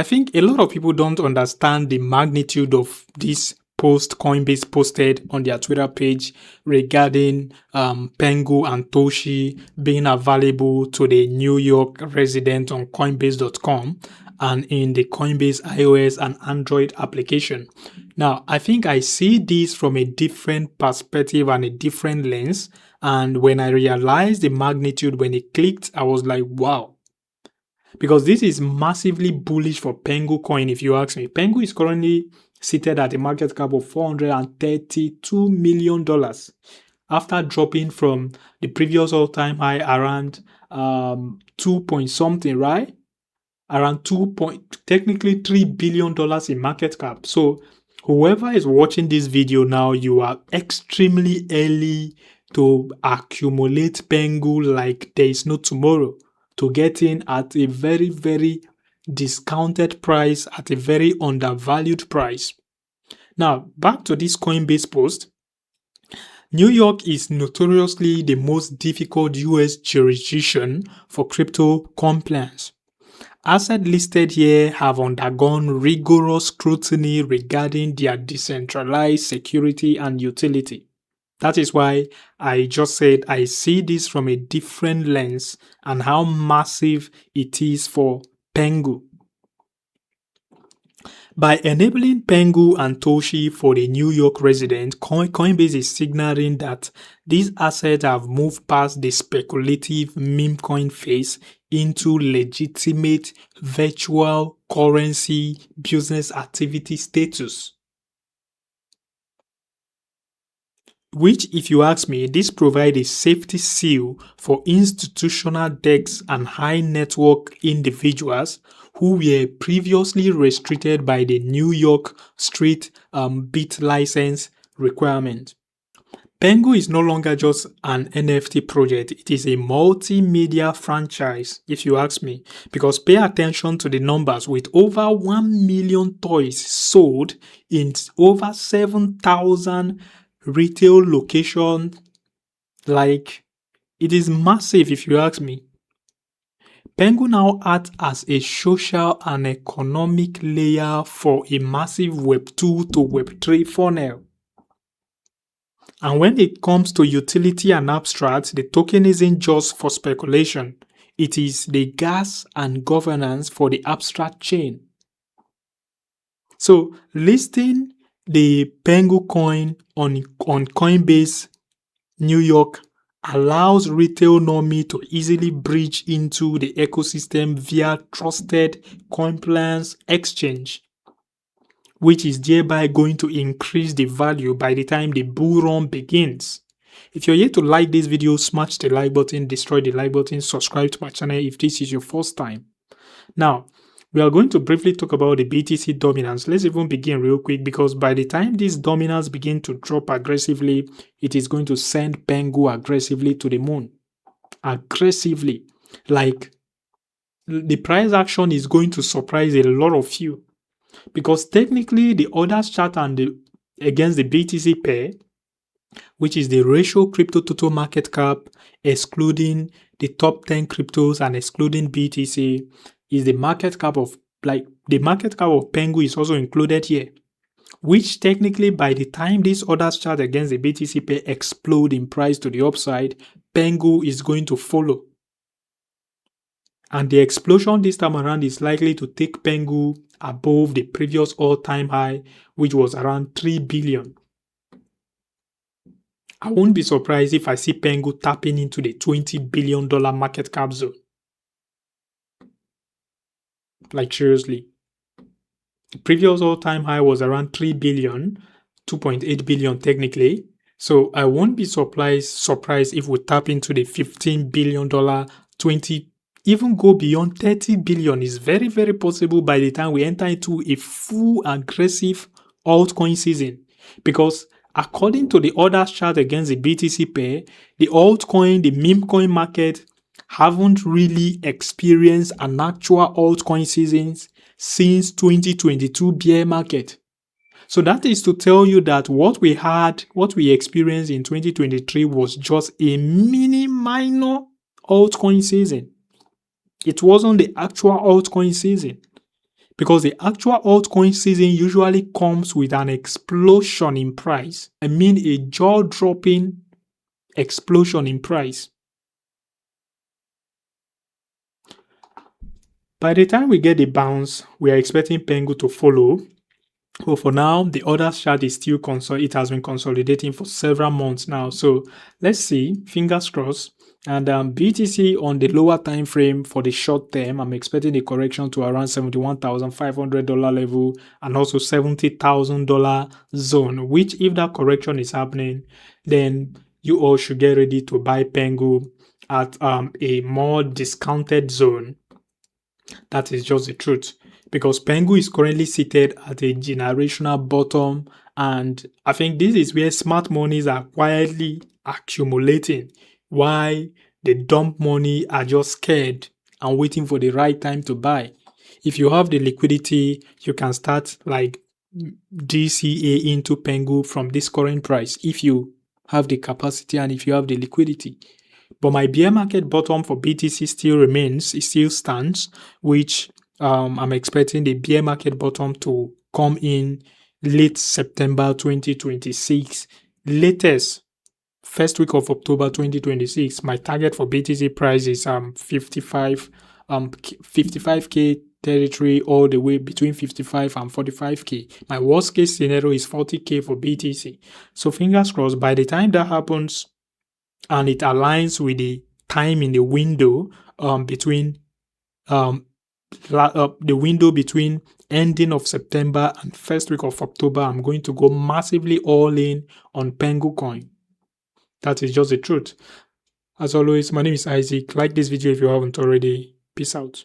I think a lot of people don't understand the magnitude of this post Coinbase posted on their Twitter page regarding Pengu and Toshi being available to the New York resident on Coinbase.com and in the Coinbase iOS and Android application. Now, I think I see this from a different perspective and a different lens. And when I realized the magnitude when it clicked, I was like, wow. Because this is massively bullish for Pengu coin, if you ask me. Pengu is currently seated at a market cap of $432 million after dropping from the previous all-time high around 2 point something, right? Around technically $3 billion in market cap. So whoever is watching this video now, you are extremely early to accumulate Pengu like there is no tomorrow, to get in at a very, very discounted price, at a very undervalued price. Now, back to this Coinbase post. New York is notoriously the most difficult US jurisdiction for crypto compliance. Assets listed here have undergone rigorous scrutiny regarding their decentralized security and utility. That is why I just said I see this from a different lens and how massive it is for Pengu. By enabling Pengu and Toshi for the New York resident, Coinbase is signaling that these assets have moved past the speculative meme coin phase into legitimate virtual currency business activity status. Which, if you ask me, this provides a safety seal for institutional DEX and high network individuals who were previously restricted by the New York Street bit license requirement. Pengu is no longer just an NFT project, it is a multimedia franchise, if you ask me, because pay attention to the numbers. With over 1 million toys sold in over 7,000 retail locations, like, it is massive if you ask me. Pengu now acts as a social and economic layer for a massive Web2 to Web3 funnel. And when it comes to utility and abstract, the token isn't just for speculation. It is the gas and governance for the abstract chain. So listing the Pengu coin on Coinbase New York allows retail normie to easily bridge into the ecosystem via trusted compliance exchange, which is thereby going to increase the value by the time the bull run begins. If you're yet to like this video, smash the like button, destroy the like button, subscribe to my channel if this is your first time. Now, we are going to briefly talk about the BTC dominance. Let's even begin real quick, because by the time this dominance begin to drop aggressively, it is going to send Pengu aggressively to the moon. Aggressively. Like, the price action is going to surprise a lot of you. Because technically, the orders chart and against the BTC pair, which is the ratio crypto total market cap, excluding the top 10 cryptos and excluding BTC, is the market cap of, like, the market cap of Pengu is also included here, which technically by the time this orders chart against the BTC pair explode in price to the upside, Pengu is going to follow. And the explosion this time around is likely to take Pengu above the previous all-time high, which was around 3 billion. I won't be surprised if I see Pengu tapping into the $20 billion market cap zone. Like, seriously. The previous all-time high was around 3 billion, 2.8 billion technically. So I won't be surprised if we tap into the $15 billion, 20, even go beyond 30 billion. Is very, very possible by the time we enter into a full aggressive altcoin season. Because according to the orders chart against the BTC pair, the altcoin, the meme coin market haven't really experienced an actual altcoin season since 2022 bear market. So that is to tell you that what we experienced in 2023 was just a minor altcoin season. It wasn't the actual altcoin season. because the actual altcoin season usually comes with an explosion in price. I mean a jaw-dropping explosion in price. By the time we get the bounce, we are expecting Pengu to follow. But for now, the other chart is still it has been consolidating for several months now. So let's see, fingers crossed. And BTC on the lower time frame for the short term, I'm expecting a correction to around $71,500 level and also $70,000 zone, which if that correction is happening, then you all should get ready to buy Pengu at a more discounted zone. That is just the truth, because Pengu is currently seated at a generational bottom, and I think this is where smart monies are quietly accumulating, why the dump money are just scared and waiting for the right time to buy. If you have the liquidity, you can start like DCA into Pengu from this current price if you have the capacity and if you have the liquidity. But my bear market bottom for BTC still remains, it still stands, which I'm expecting the bear market bottom to come in late September 2026, latest first week of October 2026. My target for BTC price is 55k territory, all the way between 55 and 45k. My worst case scenario is 40k for BTC. So fingers crossed, by the time that happens, and it aligns with the time in the window between the window between ending of September and first week of October, I'm going to go massively all in on Pengu coin. That is just the truth. As always, my name is Isaac. Like this video if you haven't already. Peace out.